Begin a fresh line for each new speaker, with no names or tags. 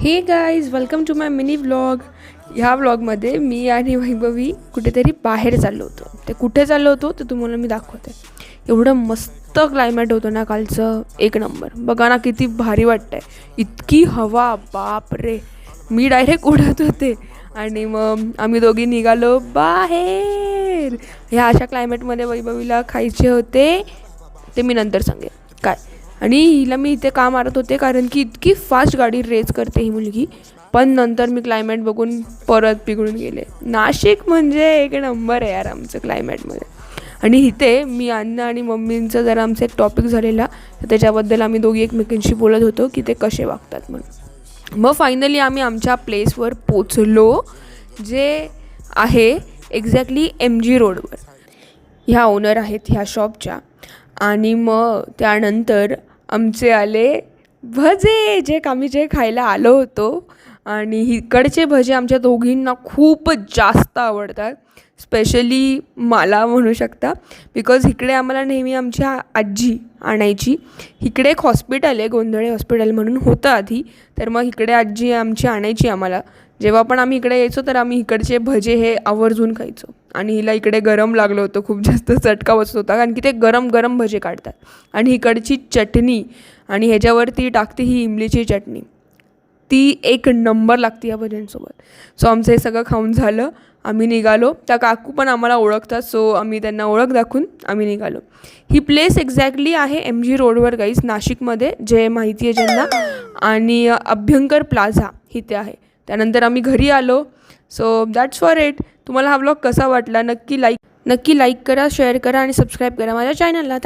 हे guys, welcome to my mini vlog. ह्या व्लॉगमध्ये मी आणि वैभवी कुठेतरी बाहेर चाललो होतो. ते कुठे चाललो होतो ते तुम्हाला मी दाखवते. एवढं मस्त क्लायमेट होतं ना कालचं, एक नंबर. बघा ना किती भारी वाटतंय. इतकी हवा, बाप रे. मी डायरेक्ट उडत होते आणि मग आम्ही दोघी निघालो बाहेर. ह्या अशा क्लायमेटमध्ये वैभवीला खायचे होते, ते मी नंतर सांगेन काय. आणि हिला मी इथे का मारत होते कारण की इतकी फास्ट गाडी रेस करते ही मुलगी. पण नंतर मी क्लायमेट बघून परत पिघळून गेले. नाशिक म्हणजे एक नंबर आहे यार आमचं क्लायमेटमध्ये. आणि इथे मी अण्णा आणि मम्मींचं जरा आमचं एक टॉपिक झालेला, तर त्याच्याबद्दल आम्ही दोघी एकमेकांशी बोलत होतो की ते कसे वागतात म्हणून. मग फायनली आम्ही आमच्या प्लेसवर पोचलो, जे आहे एक्झॅक्टली MG रोडवर. ह्या ओनर आहेत ह्या शॉपच्या. आणि मग त्यानंतर आमचे आले भजे, आम्ही खायला आलो होतो. आणि इकडचे भजे आमच्या दोघींना खूपच जास्त आवडतात, स्पेशली मला म्हणू शकता. बिकॉज इकडे आम्हाला नेहमी आमची आजी आणायची. इकडे एक हॉस्पिटल आहे, गोंधळे हॉस्पिटल म्हणून होतं आधी. तर मग इकडे आजी आमची आणायची आम्हाला. जेव्हा पण आम्ही इकडे यायचो तर आम्ही इकडचे भजे हे आवर्जून खायचो. आणि हिला इकडे गरम लागलं होतं, खूप जास्त चटका बसत होता कारण की ते गरम गरम भजे काढतात. आणि इकडची चटणी आणि ह्याच्यावरती टाकते ही इमलीची चटणी, ती एक नंबर लागते या भज्यांसोबत. सो आमचं हे सगळं खाऊन झालं, आम्ही निघालो. त्या काकू पण आम्हाला ओळखतात, सो आम्ही त्यांना ओळख दाखवून आम्ही निघालो. ही प्लेस एक्झॅक्टली आहे MG रोडवर गाईस, नाशिकमध्ये, जे माहिती आहे ज्यांना. आणि अभ्यंकर प्लाझा इथे आहे. त्यानंतर आम्ही घरी आलो. So that's for it. तुम्हाला हा व्लॉग कसा वाटला नक्की लाईक करा, शेअर करा आणि सबस्क्राईब करा माझ्या चॅनलला.